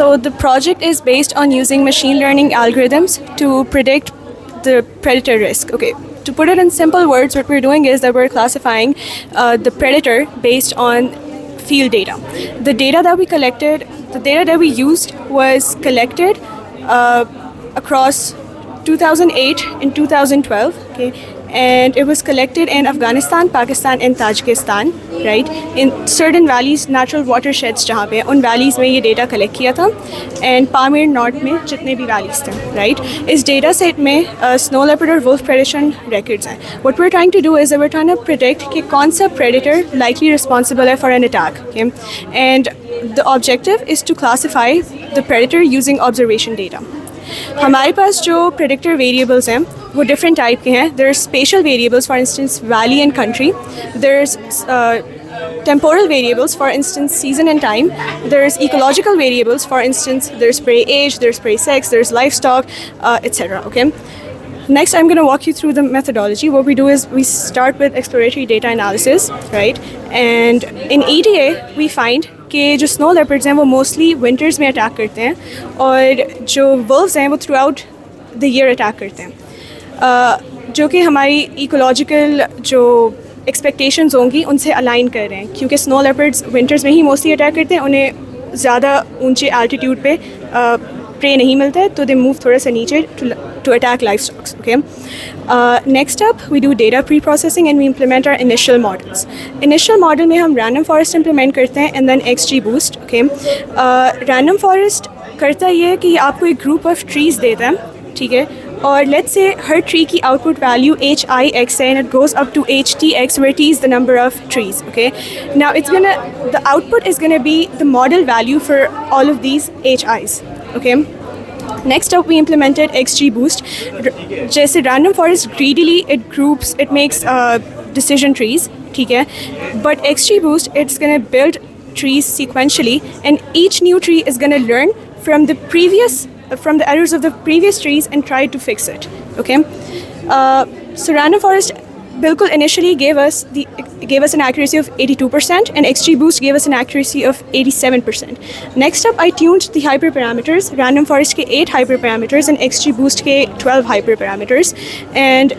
So the project is based on using machine learning algorithms to predict the predator risk. Okay, to put it in simple words, what we're doing is that we're classifying the predator based on field data. The data that we used was collected across 2008 and 2012, okay, and it was collected in Afghanistan, Pakistan and Tajikistan, right, in certain valleys, natural watersheds जहाँ पे उन valleys में ये data collect किया था, and Pamir North में जितने भी valleys थे, right, इस data set में snow leopard और wolf predation records हैं. What we're trying to do is that we're trying to predict कि कौन सा predator likely responsible है for an attack, okay, and the objective is to classify the predator using observation data. हमारे पास जो predictor variables हैं वो different type के हैं. There are spatial variables, for instance valley and country. There's temporal variables, for instance season and time. There's ecological variables, for instance there's prey age, there's prey sex, there's livestock, etc. Okay. Next, I'm going to walk you through the methodology. What we do is we start with exploratory data analysis, right? And in EDA, we find कि जो snow leopards हैं वो mostly winters में attack करते हैं और जो valves हैं वो through out the year attack करते हैं, जो कि हमारी इकोलॉजिकल जो एक्सपेक्टेशंस होंगी उनसे अलाइन कर रहे हैं, क्योंकि स्नो लेपर्ड्स विंटर्स में ही मोस्टली अटैक करते हैं, उन्हें ज़्यादा ऊंचे एल्टीट्यूड पे प्रे नहीं मिलता है, तो दे मूव थोड़ा सा नीचे to attack livestock. Okay. Next up, we do data pre-processing and we implement our initial models. Initial model में हम random forest implement करते हैं and then XGBoost. Okay. Random forest करता ये है कि आपको एक group of trees देता है, ठीक है, और let's say हर tree की output value HIX है and it goes up to HTX, where T is the number of trees. Okay. Now the output is gonna be the model value for all of these HIs. Okay. Next up, we implemented XGBoost. जैसे random forest greedily it makes decision trees, ठीक है, but XGBoost it's gonna build trees sequentially, and each new tree is gonna learn from the errors of the previous trees and try to fix it. Okay, so random forest बिल्कुल initially gave us an accuracy of 82% and XGBoost gave us an accuracy of 87%. Next up, I tuned the hyperparameters. Random forest के 8 hyperparameters and XGBoost के 12 hyperparameters, and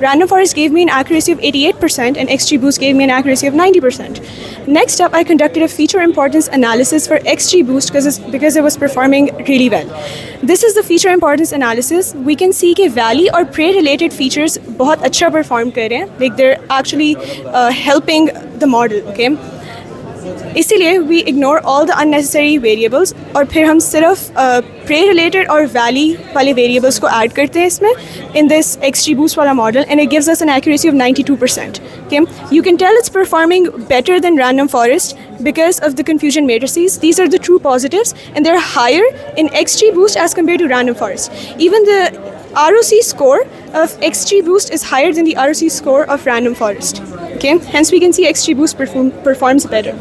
Random forest gave me an accuracy of 88% and XGBoost gave me an accuracy of 90%. Next up, I conducted a feature importance analysis for XGBoost because it was performing really well. This is the feature importance analysis. We can see कि valley और prey related features बहुत अच्छा perform कर रहे हैं. Like they're actually helping the model. Okay. इसीलिए we ignore all the unnecessary variables और फिर हम सिर्फ prey related और valley वाले variables को add करते हैं इसमें in this XGBoost वाला model, and it gives us an accuracy of 92%. Okay, you can tell it's performing better than random forest because of the confusion matrices. These are the true positives and they're higher in XGBoost as compared to random forest. Even the ROC score of XGBoost is higher than the ROC score of random forest. Okay, hence we can see XGBoost performs better.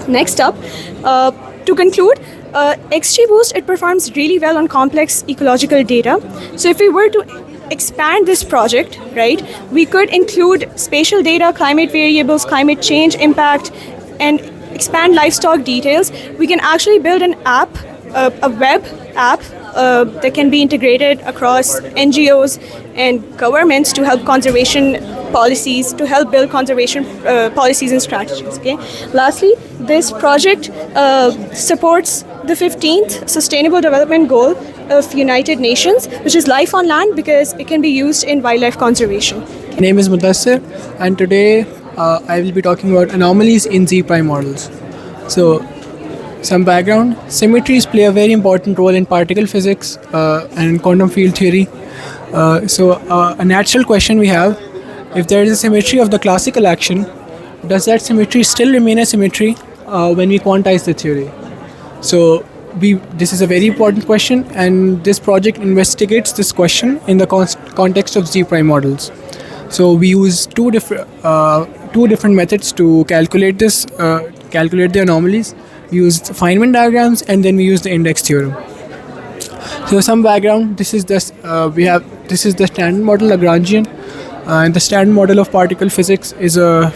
Next up, to conclude, XGBoost, it performs really well on complex ecological data. So if we were to expand this project, right, we could include spatial data, climate variables, climate change impact, and expand livestock details. We can actually build an app, a web app that can be integrated across NGOs and governments to help conservation policies, to help build conservation policies and strategies. Okay. Lastly, this project supports the 15th Sustainable Development Goal of United Nations, which is life on land, because it can be used in wildlife conservation. My name is Mudassir, and today I will be talking about anomalies in Z-prime models. So, some background. Symmetries play a very important role in particle physics and quantum field theory. So a natural question we have, if there is a symmetry of the classical action, does that symmetry still remain a symmetry when we quantize the theory? So this is a very important question, and this project investigates this question in the context of Z-prime models. So we use two different methods to calculate the anomalies. We use Feynman diagrams, and then we use the index theorem. So some background. This is the standard model Lagrangian, and the standard model of particle physics is a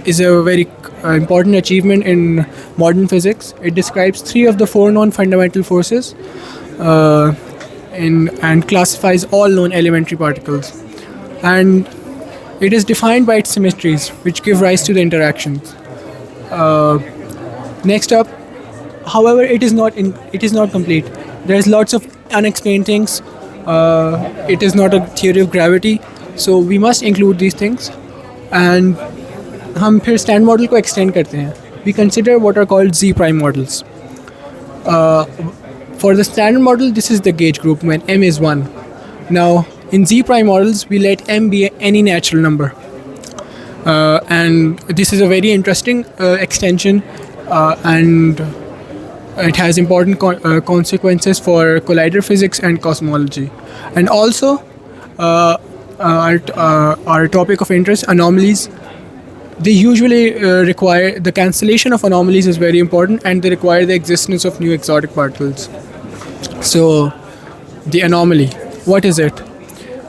is a very important achievement in modern physics. It describes 3 of the 4 known fundamental forces uh, and classifies all known elementary particles. And it is defined by its symmetries, which give rise to the interactions. Next up, however, it is not complete. There's lots of unexplained things. It is not a theory of gravity, so we must include these things. And हम फिर stand model को extend करते हैं. We consider what are called Z prime models. For the standard model, this is the gauge group when m is 1. Now, in Z prime models, we let m be any natural number. And this is a very interesting extension, and it has important consequences for collider physics and cosmology. And also, our topic of interest, anomalies. They usually require the cancellation of anomalies is very important, and they require the existence of new exotic particles. So, the anomaly, what is it?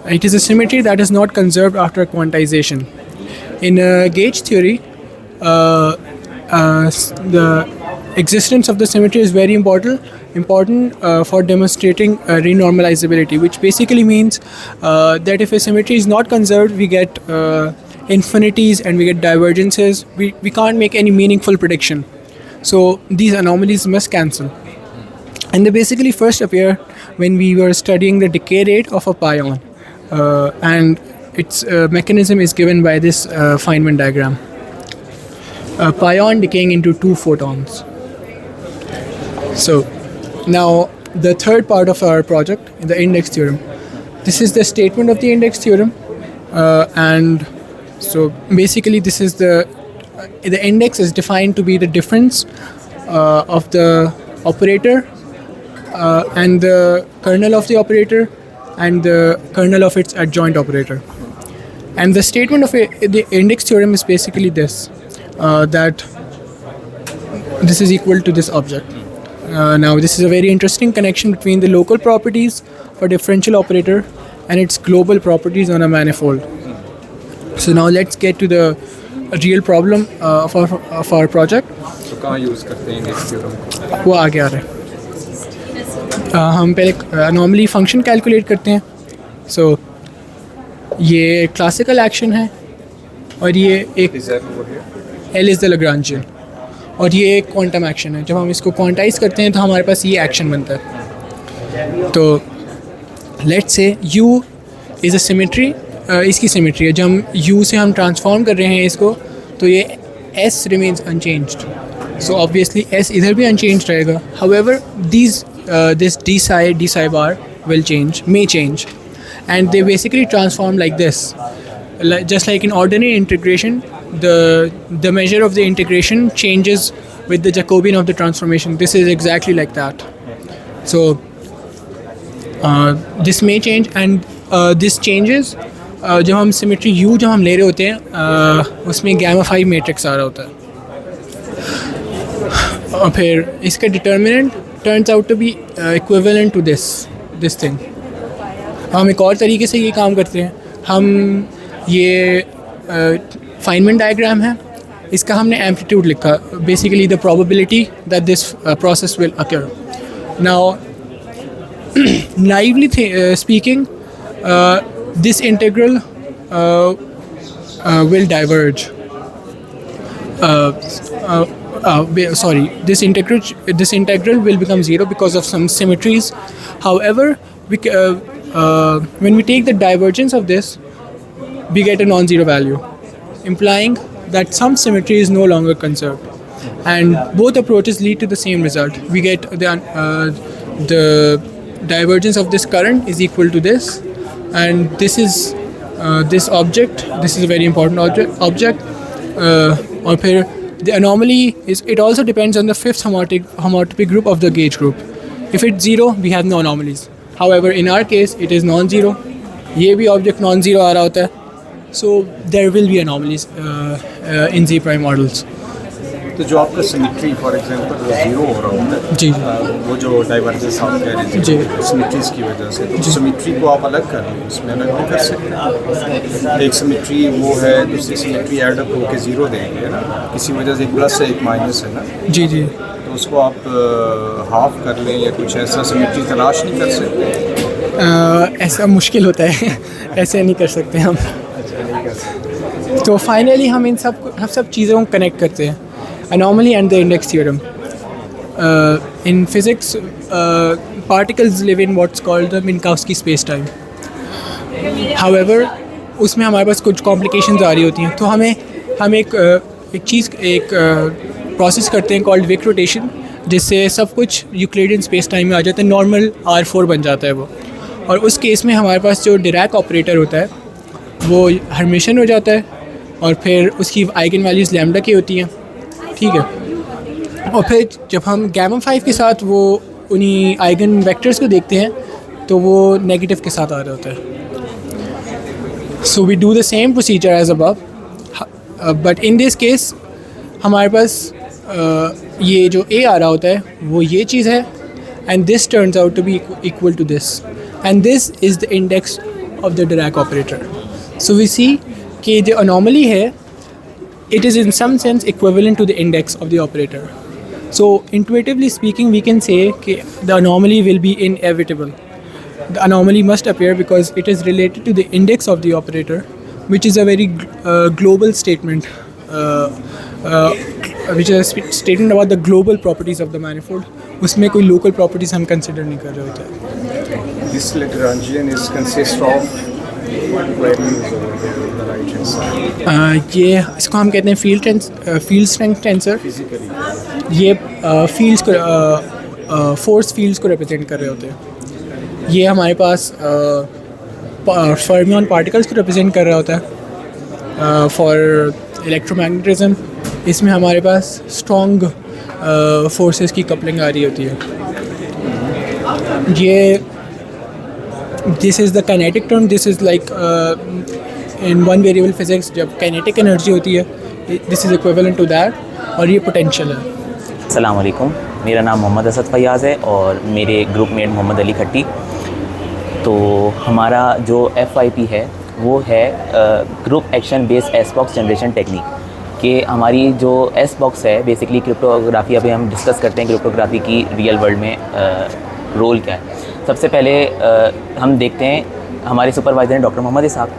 It is a symmetry that is not conserved after quantization. In gauge theory, the existence of the symmetry is very important for demonstrating renormalizability, which basically means that if a symmetry is not conserved, we get infinities and we get divergences. We can't make any meaningful prediction. So these anomalies must cancel. And they basically first appear when we were studying the decay rate of a pion. And its mechanism is given by this Feynman diagram. A pion decaying into 2 photons. So now the third part of our project, the index theorem. This is the statement of the index theorem, and so basically this is the index is defined to be the difference of the operator and the kernel of the operator and the kernel of its adjoint operator. And the statement of the index theorem is basically this, that this is equal to this object. Now this is a very interesting connection between the local properties of a differential operator and its global properties on a manifold. So now let's get to the real problem of our project. तो कहाँ use करते हैं index theorem? वो आगे आ रहा है. हम पहले अनोमली फंक्शन कैलकुलेट करते हैं. सो ये क्लासिकल एक्शन है और ये एक L इज़ द लैग्रांजियन, और ये एक क्वांटम एक्शन है. जब हम इसको क्वांटाइज करते हैं तो हमारे पास ये एक्शन बनता है. तो let's say U is a symmetry. इसकी सिमेट्री है. जब हम U से हम ट्रांसफॉर्म कर रहे हैं इसको, तो ये S remains unchanged. So obviously S इधर भी अनचेंज्ड रहेगा. However this d psi bar may change, and they basically transform like this. Just like in ordinary integration, the measure of the integration changes with the Jacobian of the transformation. This is exactly like that. So this may change, and this changes जब हम symmetry U जब हम ले रहे होते हैं उसमें gamma phi matrix आ रहा होता है. और फिर इसका determinant turns out to be equivalent to this thing. हम एक और तरीके से ये काम करते हैं. हम ये Feynman डायग्राम है, इसका हमने एम्पलीट्यूड लिखा. Basically the probability that this process will occur. Now naively speaking, this integral will diverge. This integral will become 0 because of some symmetries. However, when we take the divergence of this, we get a non-zero value, implying that some symmetry is no longer conserved. And both approaches lead to the same result. We get the divergence of this current is equal to this, and this is this object. This is a very important object. और फिर the anomaly is, it also depends on the fifth homotopy group of the gauge group. If it's 0, we have no anomalies. However, in our case, it is non-zero. ये भी object non-zero आ रहा होता है. So there will be anomalies in Z prime models. तो जो आपका symmetry for example वो zero हो रहा होता है जी वो जो डाइवर्जेंस आप कह रहे जी। थे सिमेट्रीज की वजह से, तो सिमेट्री को आप अलग कर लें, इसमें अलग नहीं कर सकते। एक सिमेट्री वो है, दूसरी सिमेट्री ऐड अप होकर जीरो देंगे ना, किसी वजह से एक प्लस है एक माइनस है ना, जी जी। तो उसको आप हाफ कर लें या कुछ ऐसा सिमेट्री तलाश नहीं कर सकते। ऐसा मुश्किल होता है ऐसे नहीं कर सकते हम। तो फाइनली हम इन सब चीज़ों को कनेक्ट करते हैं, anomaly and the index theorem. In physics, particles live in what's called the Minkowski space-time. However, उसमें हमारे पास कुछ complications आ रही होती हैं, तो हम एक प्रोसेस करते हैं called Wick rotation, जिससे सब कुछ यूक्लिडियन स्पेस टाइम में आ जाता है, नॉर्मल R4 बन जाता है वो। और उस केस में हमारे पास जो डिराक ऑपरेटर होता है वो हर्मिशन हो जाता है, और फिर उसकी आइगन वैल्यूज़ लैम्डा की होती हैं, ठीक है। और फिर जब हम गामा 5 के साथ वो उन्हीं आइगन वेक्टर्स को देखते हैं तो वो नेगेटिव के साथ आ रहा होता है। So we do the same procedure as above, but in this case हमारे पास ये जो ए आ रहा होता है वो ये चीज़ है, and this turns out to be equal to this, and this is the index of the Dirac operator. So we see कि जो अनोमली है it is in some sense equivalent to the index of the operator. So intuitively speaking, we can say that the anomaly will be inevitable. The anomaly must appear because it is related to the index of the operator, which is a very global statement, which is a statement about the global properties of the manifold. उसमें कोई local properties हम consider नहीं कर रहे होते हैं। This Lagrangian is consist of what values over there on the right hand side? ये इसको हम कहते हैं फील्ड स्ट्रेंथ टेंसर। ये फील्ड्स को फोर्स फील्ड्स को रिप्रेजेंट कर रहे होते हैं। ये हमारे पास फर्मियन पार्टिकल्स को रिप्रेजेंट कर रहा होता है फॉर इलेक्ट्रोमैग्नेटिज्म। इसमें हमारे पास स्ट्रॉन्ग फोर्सेस की कपलिंग आ रही होती है। ये this is the kinetic term, this is like in one variable physics जब काइनेटिक एनर्जी होती है, this is equivalent to that, और ये पोटेंशियल है। अस्सलाम वालेकुम, मेरा नाम मोहम्मद असद फैयाज़ है और मेरे ग्रुप मेट मोहम्मद अली खट्टी। तो हमारा जो FYP है वो है group action based S box generation technique. कि हमारी जो एस बॉक्स है बेसिकली क्रिप्टोग्राफी, अभी हम डिस्कस करते हैं क्रिप्टोग्राफी की रियल वर्ल्ड में रोल क्या है। सबसे पहले हम देखते हैं हमारे सुपरवाइज़र हैं डॉक्टर मोहम्मद इसाक,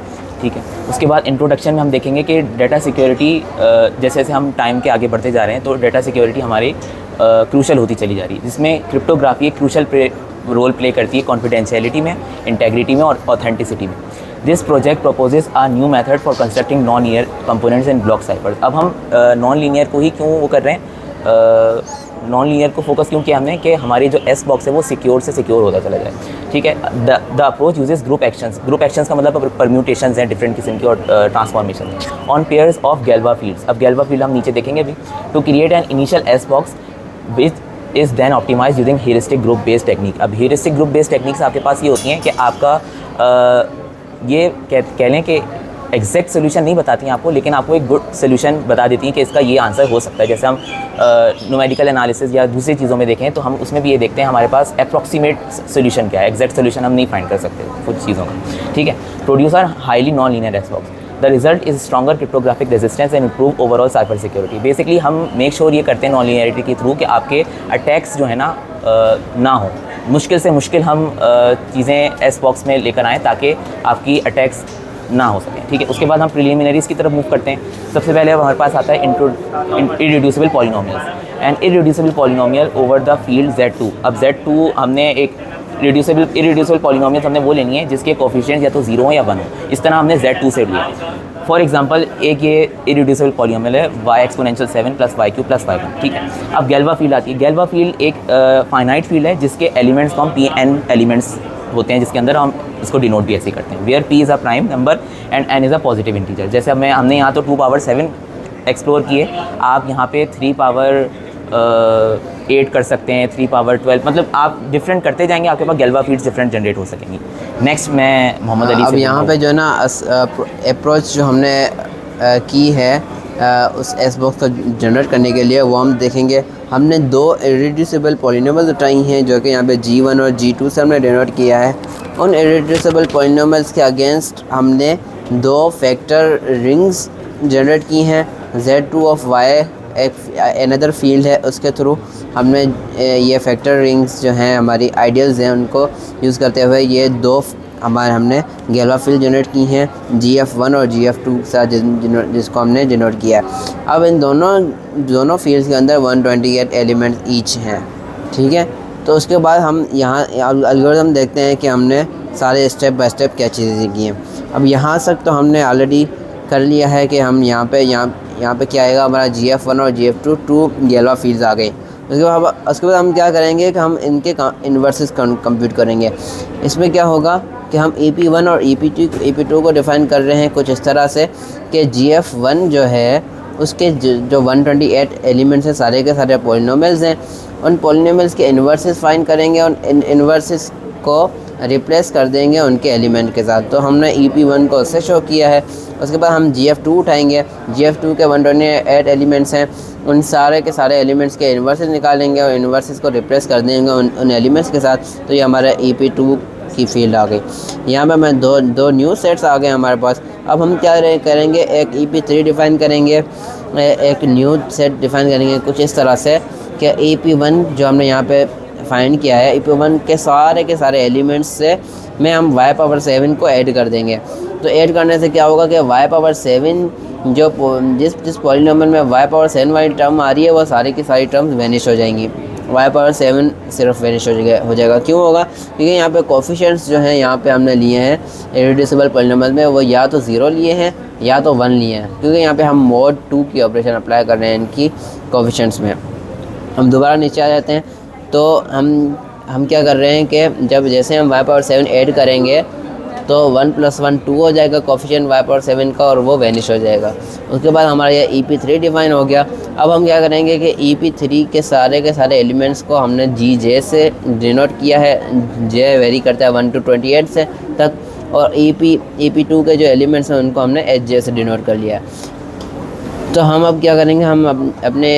ठीक है। उसके बाद इंट्रोडक्शन में हम देखेंगे कि डेटा सिक्योरिटी जैसे जैसे हम टाइम के आगे बढ़ते जा रहे हैं तो डेटा सिक्योरिटी हमारी क्रूशल होती चली जा रही है, जिसमें क्रिप्टोग्राफी एक क्रूशल रोल प्ले करती है कॉन्फिडेंशियलिटी में, इंटेग्रिटी में और ऑथेंटिसिटी में। This project proposes a new method for constructing non linear components in block ciphers. अब हम नॉन लीनियर को ही क्यों वो कर रहे हैं, नॉन लीनियर को फोकस क्यों किया हमने कि हमारी जो एस बॉक्स है वो सिक्योर से सिक्योर होता चला जाए, ठीक है। The approach uses group actions. Group actions का मतलब परम्यूटेशंस हैं डिफरेंट किस्म की और transformation on pairs of Galois fields. अब गैल्वा फील्ड हम नीचे देखेंगे अभी। To create an initial S box which is then optimise using heuristic group based technique. अब ह्यूरिस्टिक ग्रुप बेस्ड टेक्निक्स आपके पास ये होती हैं कि आपका ये कह लें कि एग्जैक्ट सोल्यूशन नहीं बताती हैं आपको, लेकिन आपको एक गुड सोल्यूशन बता देती हैं कि इसका ये आंसर हो सकता है। जैसे हम न्यूमेरिकल एनालिसिस या दूसरी चीज़ों में देखें तो हम उसमें भी ये देखते हैं हमारे पास अप्रॉक्सीमेट सोल्यूशन क्या है, एग्जैक्ट सोल्यूशन हम नहीं फाइंड कर सकते कुछ चीज़ों का, ठीक है। Produce are highly non linear S box. The result is stronger cryptographic resistance and improve overall cyber security. Basically हम मेक श्योर ये करते हैं नॉन लीनियरिटी के थ्रू कि आपके अटैक्स जो है ना हो, मुश्किल से मुश्किल हम चीज़ें एस बॉक्स में लेकर आएँ ताकि आपकी अटैक्स ना हो सके, ठीक है। उसके बाद हम प्रिलिमिनरीज़ की तरफ मूव करते हैं। सबसे पहले अब हमारे पास आता है irreducible polynomials and irreducible polynomial over the field Z2। अब Z2 हमने एक इररिड्यूसिबल पॉलिनोमियल्स हमने वो लेनी है जिसके कोफिशिएंट्स या तो 0 हो या 1 हो। इस तरह हमने Z2 से लिया। फॉर एग्जांपल एक ये इररिड्यूसिबल पॉलिनोमियल है y एक्सपोनेंशियल 7 + yq + y1, ठीक है। अब गैल्वा फील्ड आती है। गैल्वा फील्ड एक फाइनाइट फील्ड है जिसके एलिमेंट्स को हम Pn एलिमेंट्स होते हैं, जिसके अंदर हम इसको डिनोट भी ऐसे करते हैं, where P is a prime number and N is a positive integer. जैसे हमने यहाँ तो 2⁻7 एक्सप्लोर किए, आप यहाँ पे 3⁻8 कर सकते हैं, 3⁻12, मतलब आप डिफरेंट करते जाएंगे, आपके पास गैल्वा फील्ड्स डिफरेंट जनरेट हो सकेंगी। नेक्स्ट मैं मोहम्मद अली अब यहाँ पे जो है ना अप्रोच जो हमने की है उस एस बॉक्स को जनरेट करने के लिए वो हम देखेंगे। हमने 2 इरेड्यूसिबल पॉलिनोमियल्स उठाई हैं जो कि यहाँ पे G1 और G2 से हमने डिनोट किया है। उन इरेड्यूसिबल पॉलिनोमियल्स के अगेंस्ट हमने 2 फैक्टर रिंग्स जनरेट की हैं। Z2 ऑफ Y एक अनदर फील्ड है, उसके थ्रू हमने ये फैक्टर रिंग्स जो हैं हमारी आइडियल्स हैं उनको यूज़ करते हुए ये 2 हमने गैलों फील्ड जनरेट की हैं GF1 और GF2 के साथ जिसको हमने जनरेट किया है। अब इन दोनों फील्ड्स के अंदर 128 एलिमेंट्स ईच हैं, ठीक है। तो उसके बाद हम यहाँ एल्गोरिथम देखते हैं कि हमने सारे स्टेप बाय स्टेप क्या चीज़ें की हैं। अब यहाँ तक तो हमने ऑलरेडी कर लिया है कि हम यहाँ पे क्या आएगा, हमारा GF1 और GF2 2 गैलों फील्ड्स आ गए। उसके बाद हम क्या करेंगे कि हम इनके इन्वर्सेस कंप्यूट करेंगे। इसमें क्या होगा कि हम EP1 और EP2 को डिफ़ाइन कर रहे हैं कुछ इस तरह से कि GF1 जो है उसके जो 128 एलिमेंट्स हैं सारे के सारे पॉलिनोमियल्स हैं। उन पॉलिनोमियल्स के इन्वर्सेस फाइंड करेंगे और इन इन्वर्सेस को रिप्लेस कर देंगे उनके एलिमेंट के साथ। तो हमने EP1 को उससे शो किया है। उसके बाद हम GF2 उठाएंगे। GF2 के 128 एलिमेंट्स हैं, उन सारे के सारे एलिमेंट्स के इन्वर्सेस निकालेंगे और इन्वर्सेस को रिप्लेस कर देंगे उन एलिमेंट्स के साथ। तो ये हमारा EP2 की फील्ड आ गई। यहाँ पे मैं दो न्यू सेट्स आ गए हमारे पास। अब हम क्या करेंगे, एक EP3 डिफ़ाइन करेंगे, एक न्यू सेट डिफ़ाइन करेंगे कुछ इस तरह से कि EP1 जो हमने यहाँ पे फाइंड किया है, EP1 के सारे एलिमेंट्स से में हम y⁻7 को ऐड कर देंगे। तो ऐड करने से क्या होगा कि y⁻7 जो जिस पॉलिनोमियल में y⁻7 वाली टर्म आ रही है वो सारी की सारी टर्म्स वैनिश हो जाएंगी। y⁻7 सिर्फ वैनिश हो जाएगा। क्यों होगा? क्योंकि यहाँ पे कोफिशिएंट्स जो हैं यहाँ पे हमने लिए हैं इरेड्यूसिबल पॉलिनोमियल में, वो या तो 0 लिए हैं या तो 1 लिए हैं, क्योंकि यहाँ पे हम mod 2 की ऑपरेशन अप्लाई कर रहे हैं इनकी कोफिशिएंट्स में। हम दोबारा नीचे आ जाते हैं। तो हम क्या कर रहे हैं कि जैसे हम y⁻7 ऐड करेंगे तो 1 + 1 2 हो जाएगा कोफिशिएंट y⁻7 का और वो वैनिश हो जाएगा। उसके बाद हमारा ये EP3 डिफाइन हो गया। अब हम क्या करेंगे कि EP3 के सारे एलिमेंट्स को हमने GJ से डिनोट किया है। J वेरी करता है 1 to 28 से तक, और EP2 के जो एलिमेंट्स हैं उनको हमने HJ से डिनोट कर लिया है। तो हम अब क्या करेंगे, हम अपने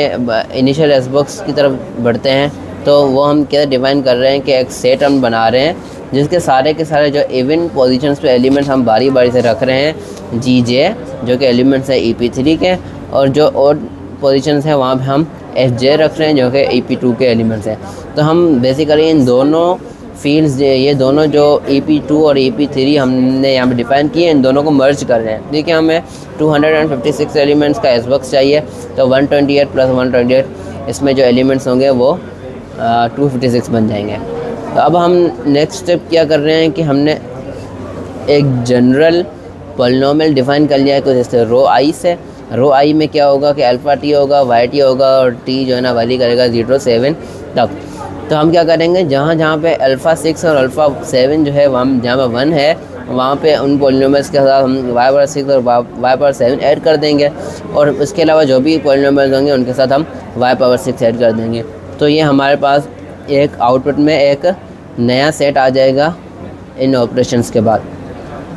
इनिशियल एस बॉक्स की तरफ बढ़ते हैं। तो वो हम क्या डिफ़ाइन कर रहे हैं कि एक सेट हम बना रहे हैं जिसके सारे के सारे जो इवन पोजीशंस पे एलिमेंट्स हम बारी बारी से रख रहे हैं GJ जो कि एलिमेंट्स है EP3 के, और जो ऑड पोजीशंस हैं वहाँ पे हम SJ रख रहे हैं जो कि EP2 के एलिमेंट्स हैं। तो हम बेसिकली इन दोनों फील्ड्स ये दोनों जो EP2 और EP3 हमने यहाँ पे डिफ़ाइन किए, इन दोनों को मर्ज कर रहे हैं। देखिए हमें 256 एलिमेंट्स का एस बॉक्स चाहिए, तो 128 + 128 इसमें जो एलिमेंट्स होंगे वो 256 बन जाएंगे। तो अब हम नेक्स्ट स्टेप क्या कर रहे हैं कि हमने एक जनरल पॉलिनोमियल डिफ़ाइन कर लिया है कुछ जैसे रो आई से। रो आई में क्या होगा कि अल्फ़ा टी होगा, वाई टी होगा और टी जो है ना वैरी करेगा 0 से 7 तक। तो हम क्या करेंगे, जहाँ पे अल्फ़ा 6 और अल्फ़ा 7 जो है वहाँ जहाँ पे 1 है वहाँ पे उन पॉलिनोमियल्स के साथ हम y⁻6 और y⁻7 ऐड कर देंगे, और उसके अलावा जो भी पॉलिनोमियल्स होंगे उनके साथ हम y⁻6 ऐड कर देंगे। तो ये हमारे पास एक आउटपुट में एक नया सेट आ जाएगा इन ऑपरेशंस के बाद।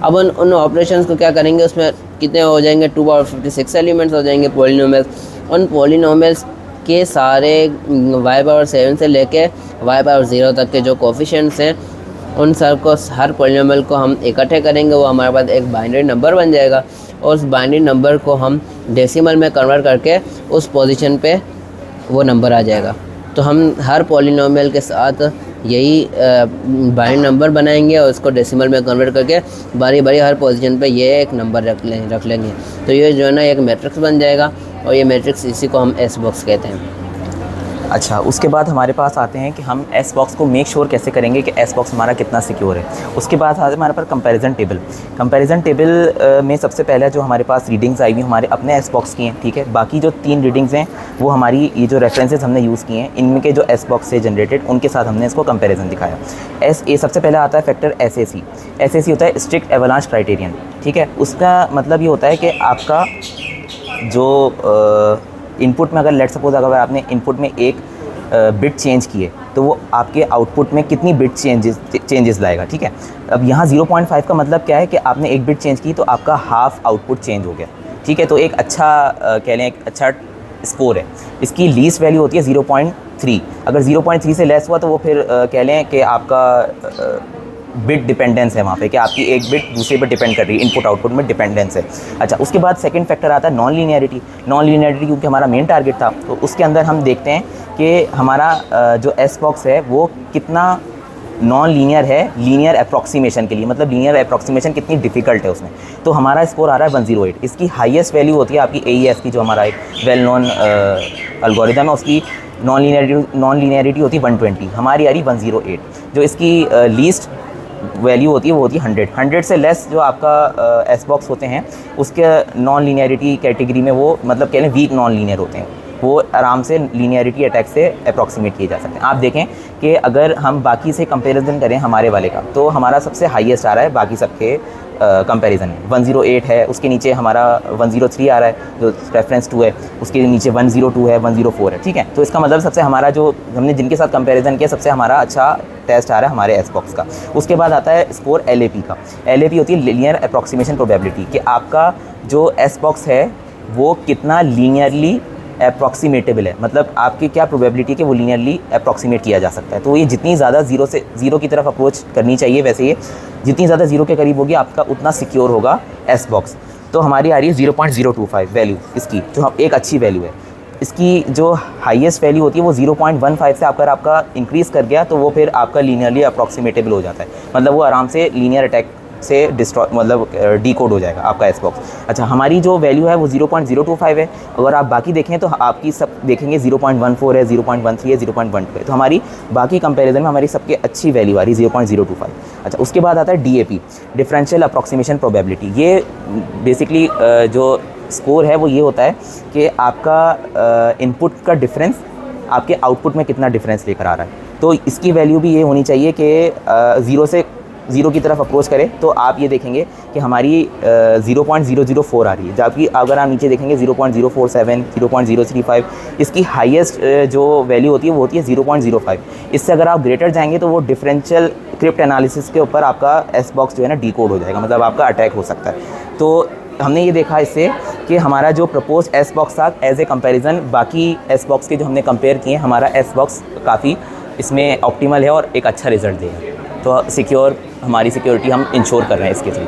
अब उन ऑपरेशंस को क्या करेंगे, उसमें कितने हो जाएंगे, 256 एलिमेंट्स हो जाएंगे पॉलिनोमियल्स। उन पॉलिनोमियल्स के सारे y⁻7 से लेके y⁻0 तक के जो कोफिशिएंट्स हैं उन सब को, हर पॉलिनोमियल को हम इकट्ठे करेंगे, वो हमारे पास एक बाइनरी नंबर बन जाएगा, और उस बाइनरी नंबर को हम डेसिमल में कन्वर्ट करके उस पोजीशन पे वो नंबर आ जाएगा। तो हम हर पॉलिनोमियल के साथ यही बाइनरी नंबर बनाएंगे और उसको डेसिमल में कन्वर्ट करके बारी बारी हर पोजीशन पे ये एक नंबर रख लेंगे। तो ये जो है ना एक मैट्रिक्स बन जाएगा, और ये मैट्रिक्स इसी को हम एस बॉक्स कहते हैं। अच्छा, उसके बाद हमारे पास आते हैं कि हम एस बॉक्स को मेक श्योर कैसे करेंगे कि एस बॉक्स हमारा कितना सिक्योर है। उसके बाद आते हैं हमारे पास कंपैरिजन टेबल में सबसे पहले जो हमारे पास रीडिंग्स आई हुई हमारे अपने एस बॉक्स की हैं, ठीक है। बाकी जो 3 रीडिंग्स हैं वो हमारी ये जो रेफरेंसेस हमने यूज़ किए हैं इनके जो एस बॉक्स से जनरेटेड उनके साथ हमने इसको कंपेरिजन दिखाया। सबसे पहले आता है फैक्टर SAC होता है स्ट्रिक्ट एवलांच क्राइटेरियन, ठीक है। उसका मतलब ये होता है कि आपका जो इनपुट में अगर लेट सपोज अगर आपने इनपुट में एक बिट चेंज किए तो वो आपके आउटपुट में कितनी बिट चेंजेस लाएगा, ठीक है। अब यहाँ 0.5 का मतलब क्या है कि आपने एक बिट चेंज की तो आपका हाफ आउटपुट चेंज हो गया, ठीक है। तो एक अच्छा कह लें एक अच्छा स्कोर है। इसकी लीस्ट वैल्यू होती है 0.3। अगर 0.3 से लेस हुआ तो वो फिर कह लें कि आपका बिट डिपेंडेंस है वहाँ पे, कि आपकी एक बिट दूसरे पर डिपेंड कर रही है, इनपुट आउटपुट में डिपेंडेंस है। अच्छा, उसके बाद सेकंड फैक्टर आता है नॉन लीनियरिटी। नॉन लीनियरिटी क्योंकि हमारा मेन टारगेट था, तो उसके अंदर हम देखते हैं कि हमारा जो एस बॉक्स है वो कितना नॉन लीनियर है लीनियर अप्रॉक्सीमेशन के लिए, मतलब लीनियर अप्रॉक्सीमेशन कितनी डिफ़िकल्ट है उसमें। तो हमारा स्कोर आ रहा है 108। इसकी हाईएस्ट वैल्यू होती है आपकी AES की, जो हमारा एक वेल नोन एल्गोरिथम है, उसकी नॉन लीनियरिटी होती है 120, हमारी आ रही 108। जो इसकी लीस्ट वैल्यू होती है वो होती है 100 से लेस जो आपका एस बॉक्स होते हैं उसके नॉन लीनियरिटी कैटेगरी में वो मतलब कह लें वीक नॉन लीनियर होते हैं, वो आराम से लीनियरिटी अटैक से अप्रॉक्सीमेट किए जा सकते हैं। आप देखें कि अगर हम बाकी से कंपैरिजन करें हमारे वाले का, तो हमारा सबसे हाईएस्ट आ रहा है बाकी सबके कंपैरिजन में 108 है, उसके नीचे हमारा 103 आ रहा है जो रेफरेंस 2 है, उसके नीचे 102 है, 104 है, ठीक है। तो इसका मतलब सबसे हमारा जो हमने जिनके साथ कंपैरिजन किया सबसे हमारा अच्छा टेस्ट आ रहा है हमारे एस बॉक्स का। उसके बाद आता है स्कोर LAP का। LAP होती है लीनियर अप्रॉक्सीमेशन प्रोबेबिलिटी, कि आपका जो एस बॉक्स है वो कितना लीनियरली अप्रॉक्सीमेटेबल है, मतलब आपकी क्या प्रोबेबिलिटी है कि वो लीनियरली अप्रॉक्सीमेट किया जा सकता है। तो ये जितनी ज़्यादा ज़ीरो की तरफ अप्रोच करनी चाहिए, वैसे ये जितनी ज़्यादा ज़ीरो के करीब होगी आपका उतना सिक्योर होगा एस बॉक्स। तो हमारी आ रही है 0.025 वैल्यू इसकी, जो हम एक अच्छी वैल्यू है। इसकी जो हाईएस्ट वैल्यू होती है वो 0.15 से अगर आपका इंक्रीज़ कर गया तो वो फिर आपका लीनियरली अप्रॉक्सीमेटेबल हो जाता है, मतलब वो आराम से लीनियर अटैक से डिस्ट्रॉय मतलब डीकोड हो जाएगा आपका एस बॉक्स। अच्छा, हमारी जो वैल्यू है वो 0.025 है। अगर आप बाकी देखें तो आपकी सब देखेंगे 0.14 है, 0.13 है, 0.12 है। तो हमारी बाकी कंपैरिजन में हमारी सबके अच्छी वैल्यू आ रही 0.025। अच्छा, उसके बाद आता है DAP, डिफरेंशियल अप्रॉक्सीमेशन प्रोबेबिलिटी। ये बेसिकली जो स्कोर है वो ये होता है कि आपका इनपुट का डिफरेंस आपके आउटपुट में कितना डिफरेंस लेकर आ रहा है। तो इसकी वैल्यू भी ये होनी चाहिए कि ज़ीरो की तरफ अप्रोच करें। तो आप ये देखेंगे कि हमारी 0.004 आ रही है, जबकि अगर आप नीचे देखेंगे 0.047, 0.035, इसकी हाईएस्ट जो वैल्यू होती है वो होती है 0.05। इससे अगर आप ग्रेटर जाएंगे तो वो डिफरेंशियल क्रिप्ट एनालिसिस के ऊपर आपका एस बॉक्स जो है ना डीकोड हो जाएगा, मतलब आपका अटैक हो सकता है। तो हमने ये देखा इससे कि हमारा जो प्रपोज एस बॉक्स था एज ए कंपैरिजन बाकी एस बॉक्स के जो हमने कंपेयर किए, हमारा एस बॉक्स काफ़ी इसमें ऑप्टिमल है और एक अच्छा रिजल्ट देगा। तो हमारी सिक्योरिटी हम इंश्योर कर रहे हैं इसके थ्रू।